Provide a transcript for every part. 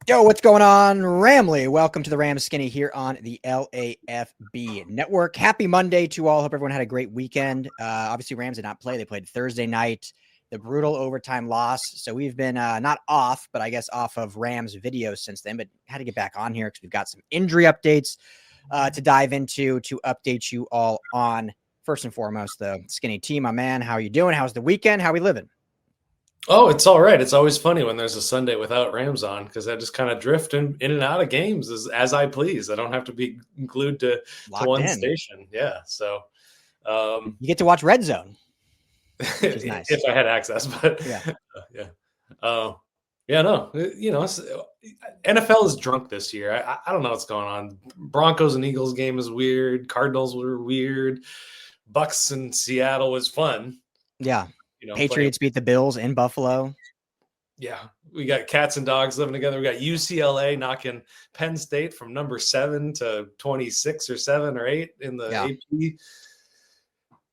Yo, what's going on, Ramley? Welcome to the Rams Skinny here on the LAFB network. Happy Monday to all. Hope everyone had a great weekend. Obviously, Rams did not play. They played Thursday night, the brutal overtime loss. So we've been not off, but I guess off of Rams videos since then, but had to get back on here because we've got some injury updates to dive into to update you all on. First and foremost, the Skinny team, my man. How are you doing? How's the weekend? How are we living? Oh, it's all right. It's always funny when there's a Sunday without Rams on because I just kind of drift in and out of games as I please. I don't have to be glued to Locked one in. station. Yeah. So You get to watch Red Zone, which is nice. if I had access, but Yeah. yeah. Yeah, no, NFL is drunk this year. I don't know what's going on. Broncos and Eagles game is weird. Cardinals were weird. Bucks and Seattle was fun. Yeah. You know, Patriots beat the Bills in Buffalo. Yeah, we got cats and dogs living together. We got UCLA knocking Penn State from number 7 to 26 or 7 or 8 in the AP.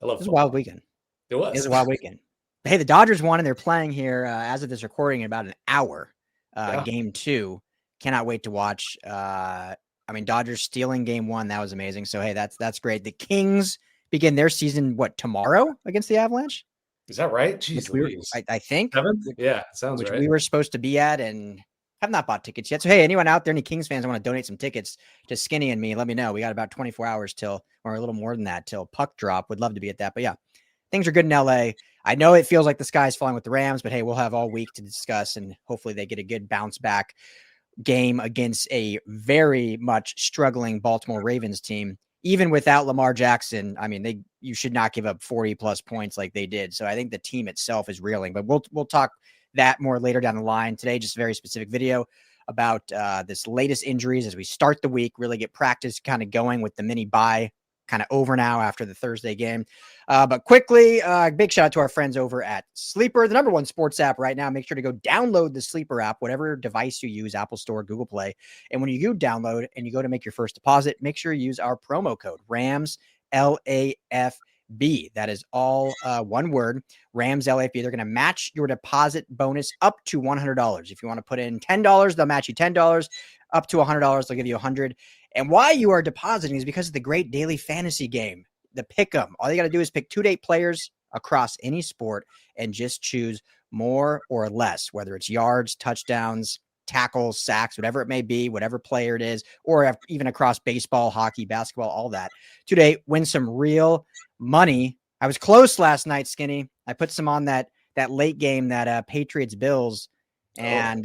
I love it was a wild weekend. It was. It was a wild weekend. Hey, the Dodgers won, and they're playing here as of this recording in about an hour. Game 2. Cannot wait to watch. Dodgers stealing game 1. That was amazing. So, hey, that's great. The Kings begin their season, tomorrow against the Avalanche? Is that right? Jeez, I think. 7th? Yeah, sounds right. Which we were supposed to be at and have not bought tickets yet. So, hey, anyone out there, any Kings fans, want to donate some tickets to Skinny and me, let me know. We got about 24 hours till, or a little more than that, till puck drop. Would love to be at that. But yeah, things are good in LA. I know it feels like the sky's falling with the Rams, but hey, we'll have all week to discuss, and hopefully they get a good bounce back game against a very much struggling Baltimore Ravens team. Even without Lamar Jackson, you should not give up 40 plus points like they did. So I think the team itself is reeling, but we'll talk that more later down the line. Today, just a very specific video about this latest injuries as we start the week, really get practice kind of going with the mini bye kind of over now after the Thursday game. But quickly, big shout out to our friends over at Sleeper, the number 1 sports app right now. Make sure to go download the Sleeper app, whatever device you use, Apple Store, Google Play. And when you do download and you go to make your first deposit, make sure you use our promo code RAMS LAFB. That is all one word, Rams LAFB. They're going to match your deposit bonus up to $100. If you want to put in $10, they'll match you $10. Up to $100, they'll give you $100. And why you are depositing is because of the great daily fantasy game, the Pick'em. All you got to do is pick 2 to 8 players across any sport and just choose more or less, whether it's yards, touchdowns, tackles, sacks, whatever it may be, whatever player it is, or even across baseball, hockey, basketball, all that. Today, win some real money. I was close last night, Skinny. I put some on that late game, that Patriots Bills, and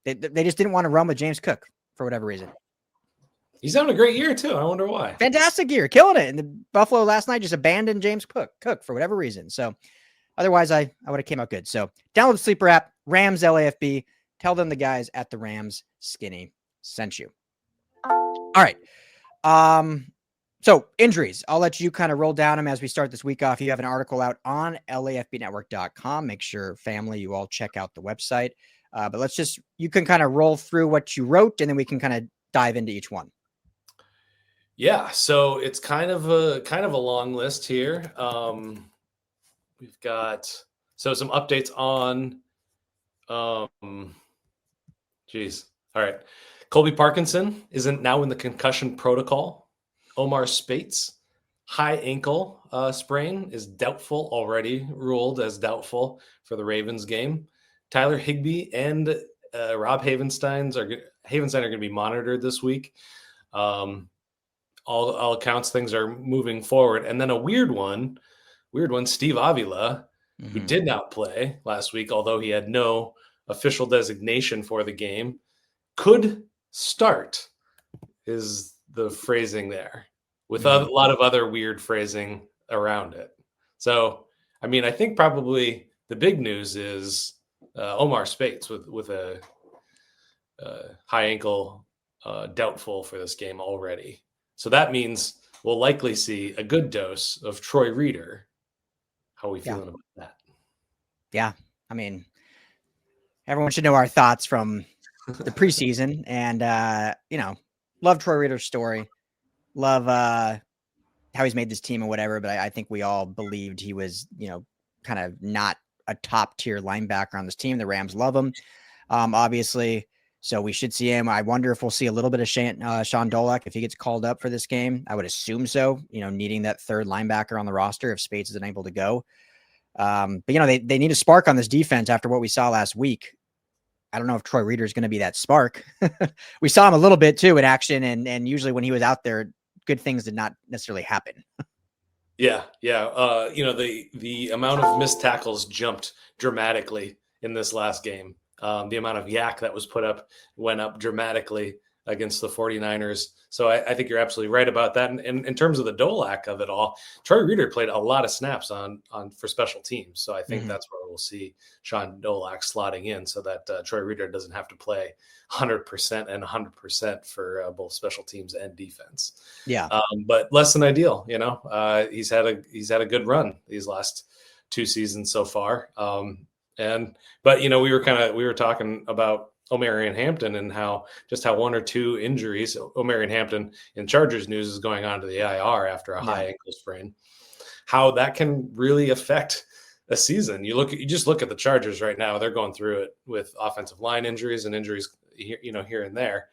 they just didn't want to run with James Cook for whatever reason. He's having a great year too. I wonder why. Fantastic year, killing it. And the Buffalo last night just abandoned James Cook for whatever reason. So otherwise, I would have came out good. So download the Sleeper app, Rams LAFB. Tell them the guys at the Rams Skinny sent you. All right. So injuries. I'll let you kind of roll down them as we start this week off. You have an article out on LAFBnetwork.com. Make sure, family, you all check out the website. But you can kind of roll through what you wrote, and then we can kind of dive into each one. Yeah, so it's kind of a long list here. We've got some updates on all right. Colby Parkinson isn't now in the concussion protocol. Omar Spates, high ankle sprain, is doubtful, already ruled as doubtful for the Ravens game. Tyler Higbee and Rob Havenstein are going to be monitored this week. All accounts, things are moving forward. And then a weird one, Steve Avila, who did not play last week, although he had no official designation for the game, could start, is the phrasing there, with a lot of other weird phrasing around it. So, I think probably the big news is Omar Spates with a high ankle doubtful for this game already. So that means we'll likely see a good dose of Troy Reeder. How are we feeling about that? Yeah. Everyone should know our thoughts from the preseason, and, love Troy Reeder's story. Love how he's made this team and whatever, but I think we all believed he was, kind of not a top tier linebacker on this team. The Rams love him. Obviously So we should see him. I wonder if we'll see a little bit of Sean Dolak if he gets called up for this game. I would assume so, needing that third linebacker on the roster if Spates isn't able to go. But, they need a spark on this defense after what we saw last week. I don't know if Troy Reader is going to be that spark. We saw him a little bit too in action. And usually when he was out there, good things did not necessarily happen. Yeah. The amount of missed tackles jumped dramatically in this last game. The amount of yak that was put up went up dramatically against the 49ers. So I think you're absolutely right about that. And in terms of the Dolak of it all, Troy Reader played a lot of snaps on for special teams. So I think that's where we'll see Sean Dolak slotting in so that Troy Reader doesn't have to play 100% and 100% for both special teams and defense. Yeah. But less than ideal, he's had a good run these last 2 seasons so far. But we were talking about Omarion Hampton and how 1 or 2 injuries. Omarion Hampton in Chargers news is going on to the IR after a high ankle sprain. How that can really affect a season. You just look at the Chargers right now. They're going through it with offensive line injuries and injuries here and there.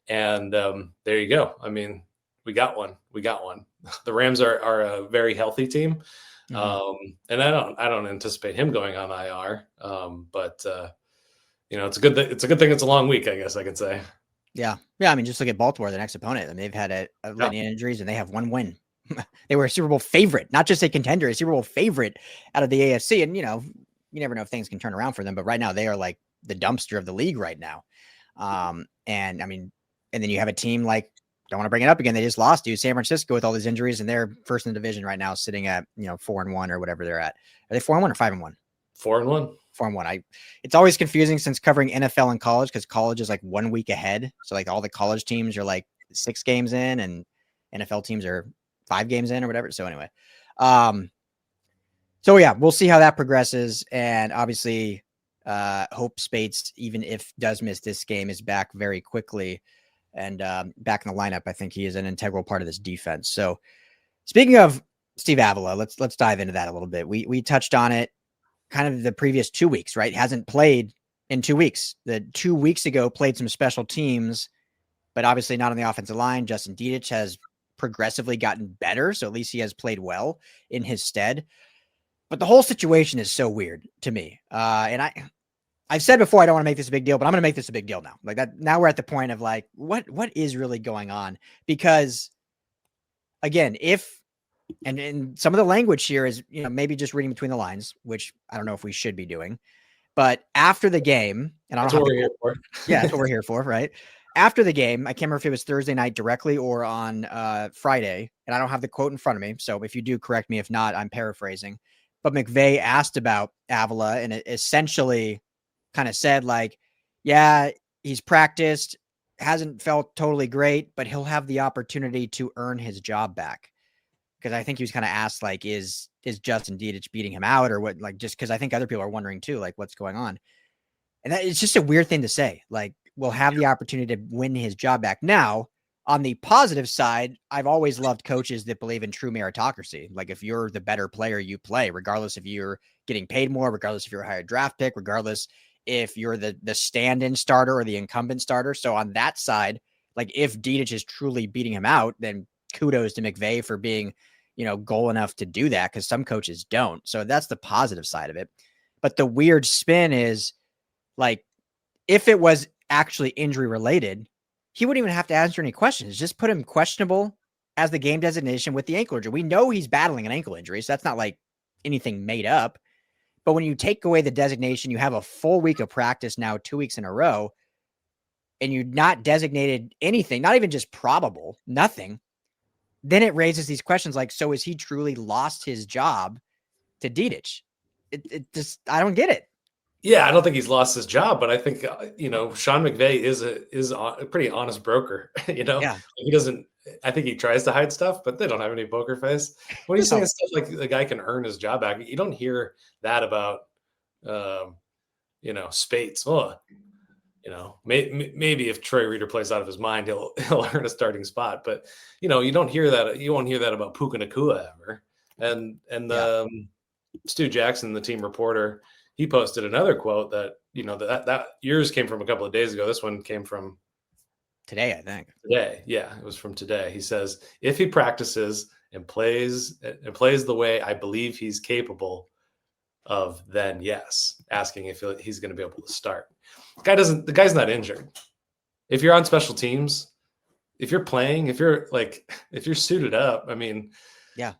And there you go. I mean, we got one. The Rams are a very healthy team. And I don't anticipate him going on IR. But it's a good thing it's a long week, I guess I could say. Yeah. I mean, just look at Baltimore, the next opponent. I mean, they've had a litany of injuries and they have 1 win. They were a Super Bowl favorite, not just a contender, a Super Bowl favorite out of the AFC. And, you never know if things can turn around for them, but right now they are like the dumpster of the league right now. And I mean, and then you have a team like, don't want to bring it up again, they just lost to San Francisco with all these injuries, and they're first in the division right now, sitting at 4-1 or whatever they're at. Are they 4-1 or 5-1? 4-1. 4-1. It's always confusing since covering NFL and college, because college is like 1 week ahead. So like all the college teams are like 6 games in, and NFL teams are 5 games in or whatever. So anyway, so yeah, we'll see how that progresses, and obviously, hope Spates, even if does miss this game, is back very quickly. And back in the lineup, I think he is an integral part of this defense. So speaking of Steve Avila, let's dive into that a little bit. We touched on it kind of the previous 2 weeks, right? Hasn't played in 2 weeks. The 2 weeks ago played some special teams, but obviously not on the offensive line. Justin Dedich has progressively gotten better, so at least he has played well in his stead. But the whole situation is so weird to me. And I've said before, I don't want to make this a big deal, but I'm going to make this a big deal now. Like that, now we're at the point of like, what is really going on? Because again, and some of the language here is, maybe just reading between the lines, which I don't know if we should be doing, but after the game, and I don't know what we're here for. Yeah, that's what we're here for, right? After the game, I can't remember if it was Thursday night directly or on Friday, and I don't have the quote in front of me. So if you do, correct me. If not, I'm paraphrasing. But McVay asked about Avila, and it essentially kind of said like, yeah, he's practiced, hasn't felt totally great, but he'll have the opportunity to earn his job back. Because I think he was kind of asked like, is Justin Dedich beating him out or what? Like, just because I think other people are wondering too, like what's going on. And that it's just a weird thing to say. Like, we'll have the opportunity to win his job back. Now, on the positive side, I've always loved coaches that believe in true meritocracy. Like if you're the better player, you play, regardless if you're getting paid more, regardless if you're a higher draft pick, regardless if you're the stand-in starter or the incumbent starter. So on that side, like if Dedich is truly beating him out, then kudos to McVay for being, goal enough to do that, because some coaches don't. So that's the positive side of it. But the weird spin is like, if it was actually injury related, he wouldn't even have to answer any questions. Just put him questionable as the game designation with the ankle injury. We know he's battling an ankle injury, so that's not like anything made up. But when you take away the designation, you have a full week of practice now, 2 weeks in a row, and you're not designated anything, not even just probable, nothing. Then it raises these questions like, so is he truly lost his job to Dedich? It just, I don't get it. Yeah, I don't think he's lost his job, but I think Sean McVay is a pretty honest broker. Yeah. He doesn't. I think he tries to hide stuff, but they don't have any poker face. When he's saying stuff like the guy can earn his job back, you don't hear that about Spates. Well, maybe if Troy Reader plays out of his mind, he'll earn a starting spot. But you don't hear that. You won't hear that about Puka Nacua ever. And Stu Jackson, the team reporter, he posted another quote that, that yours came from a couple of days ago. This one came from today, I think. Today. Yeah, it was from today. He says, if he practices and plays the way I believe he's capable of, then yes, asking if he's going to be able to start. The guy's not injured. If you're on special teams, if you're playing, if you're suited up, I mean, yeah.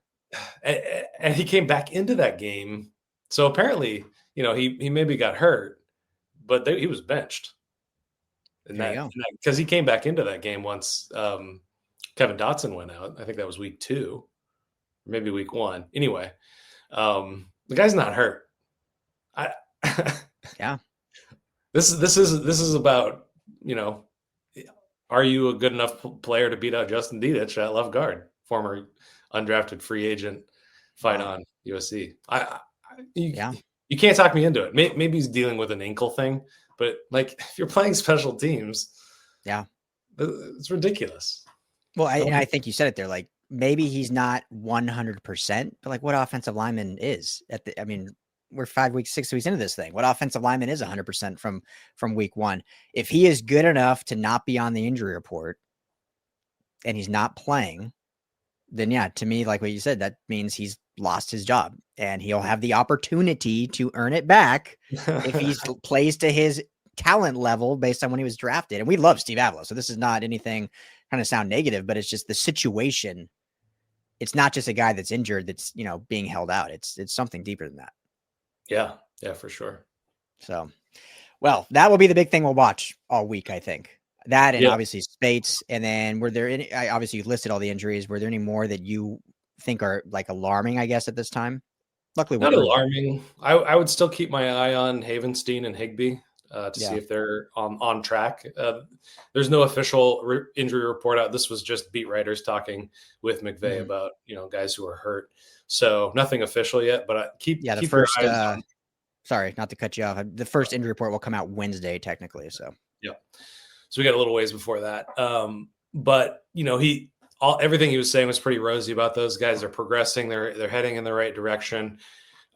And he came back into that game. So apparently, he maybe got hurt, but he was benched. Because he came back into that game once Kevin Dotson went out. I think that was week 2, or maybe week 1. Anyway, the guy's not hurt. Yeah. This is about, are you a good enough player to beat out Justin Dedich at left guard, former undrafted free agent fight on USC? You can't talk me into it. Maybe he's dealing with an ankle thing, but if you're playing special teams, yeah, it's ridiculous. Well, I think you said it there. Like, maybe he's not 100%, but what offensive lineman is we're 6 weeks into this thing. What offensive lineman is 100% from week 1? If he is good enough to not be on the injury report and he's not playing, then yeah, to me, like what you said, that means he's lost his job and he'll have the opportunity to earn it back if he plays to his talent level based on when he was drafted. And we love Steve Avila, so this is not anything trying to sound negative, but it's just the situation. It's not just a guy that's injured that's, being held out. It's something deeper than that. Yeah, for sure. So, well, that will be the big thing we'll watch all week, I think. That and obviously Spates. And then were there any, obviously you listed all the injuries. Were there any more that you think are alarming, I guess, at this time? Luckily, not alarming. I would still keep my eye on Havenstein and Higbee to see if they're on track. There's no official injury report out. This was just beat writers talking with McVay about, guys who are hurt. So nothing official yet, but keep your eyes on. Sorry, not to cut you off. The first injury report will come out Wednesday, technically. So so we got a little ways before that. But everything he was saying was pretty rosy about those guys. They're progressing. They're heading in the right direction.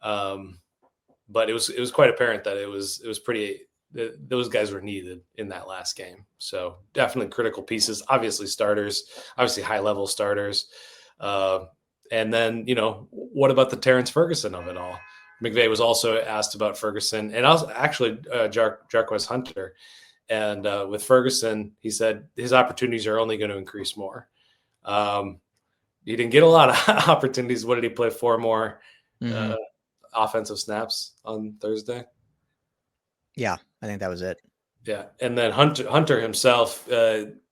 But it was quite apparent that it was pretty. Those guys were needed in that last game. So definitely critical pieces. Obviously starters. Obviously high level starters. And then what about the Terrence Ferguson of it all? McVay was also asked about Ferguson, and also actually Jarquez Hunter. And with Ferguson, he said his opportunities are only going to increase more. He didn't get a lot of opportunities. What did he play? 4 more offensive snaps on Thursday? Yeah, I think that was it. Yeah, and then Hunter himself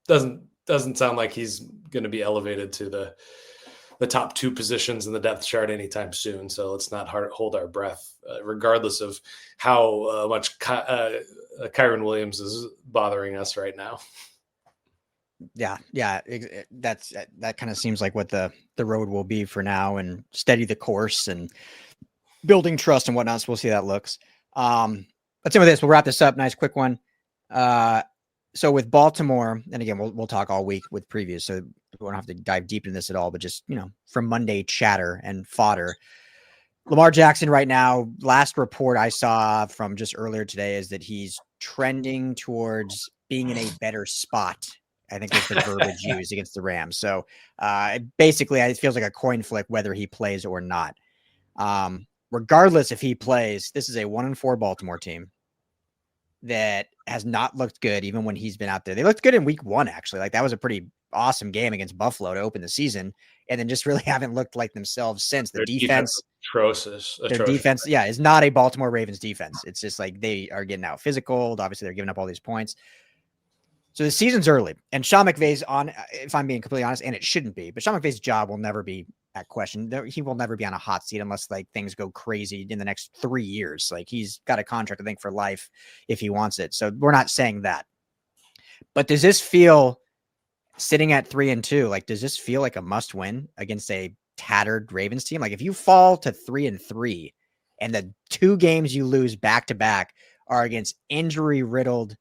doesn't sound like he's going to be elevated to the top 2 positions in the depth chart anytime soon. So let's not hold our breath, regardless of how much Kyren Williams is bothering us right now. Yeah. That kind of seems like what the road will be for now, and steady the course and building trust and whatnot. So we'll see how that looks. Let's end with this. We'll wrap this up. Nice quick one. So with Baltimore, and again, we'll talk all week with previews, so we won't have to dive deep into this at all, but just, from Monday chatter and fodder, Lamar Jackson right now, last report I saw from just earlier today is that he's trending towards being in a better spot. I think that's the verbiage used against the Rams. So basically it feels like a coin flip whether he plays or not. Regardless if he plays, this is a 1-4 Baltimore team that has not looked good even when he's been out there. They looked good in week 1, actually. That was a pretty awesome game against Buffalo to open the season, and then just really haven't looked like themselves since. The defense atrocious. Their defense, is not a Baltimore Ravens defense. It's just they are getting out physical. Obviously, they're giving up all these points. So the season's early, and Sean McVay's on, if I'm being completely honest, and it shouldn't be, but Sean McVay's job will never be at question. He will never be on a hot seat unless things go crazy in the next 3 years. He's got a contract, I think, for life if he wants it. So we're not saying that. But does this feel, sitting at 3-2, does this feel like a must win against a tattered Ravens team? If you fall to 3-3 and the 2 games you lose back to back are against injury riddled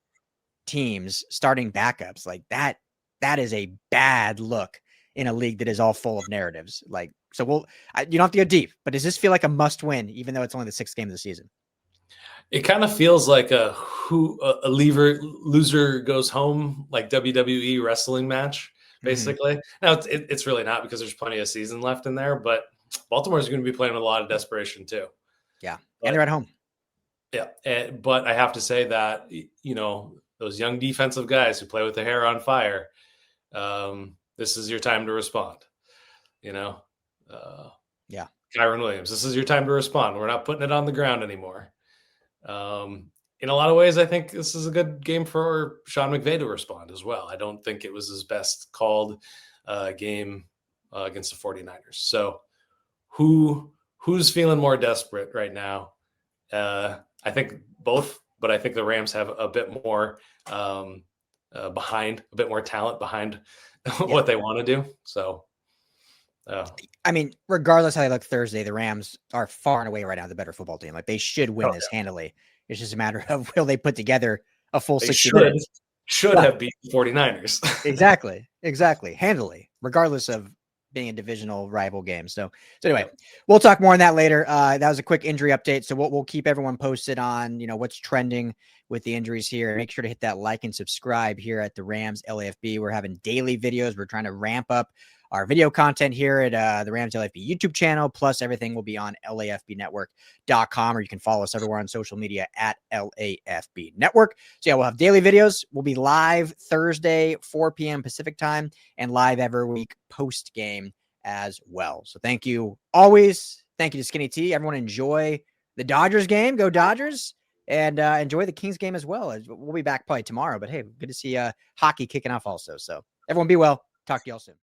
teams starting backups, that is a bad look in a league that is all full of narratives. So you don't have to go deep, but does this feel like a must win, even though it's only the 6th game of the season? It kind of feels like a loser goes home, like WWE wrestling match, basically. Now it's really not, because there's plenty of season left in there, but Baltimore's going to be playing with a lot of desperation too. Yeah, but, and they're at home. Yeah, but I have to say that, those young defensive guys who play with the hair on fire, this is your time to respond. Yeah, Kyren Williams, this is your time to respond. We're not putting it on the ground anymore. In a lot of ways, I think this is a good game for Sean McVay to respond as well. I don't think it was his best called game against the 49ers. So who's feeling more desperate right now? I think both, but I think the Rams have a bit more behind, a bit more talent behind what they want to do. So, I mean, regardless how they look Thursday, the Rams are far and away right now the better football team. Like, they should win this handily. It's just a matter of, will they put together a full 60 minutes? Should have beat the 49ers. Exactly. Handily, regardless of being a divisional rival game. So anyway, we'll talk more on that later. That was a quick injury update. So we'll keep everyone posted on, what's trending with the injuries here. Make sure to hit that like and subscribe here at the Rams LAFB. We're having daily videos. We're trying to ramp up our video content here at the Rams LAFB YouTube channel. Plus, everything will be on LAFBnetwork.com, or you can follow us everywhere on social media at LAFB Network. So, we'll have daily videos. We'll be live Thursday, 4 p.m. Pacific time, and live every week post-game as well. So, thank you always. Thank you to Skinny T. Everyone enjoy the Dodgers game. Go Dodgers. And enjoy the Kings game as well. We'll be back probably tomorrow. But, hey, good to see hockey kicking off also. So, everyone be well. Talk to y'all soon.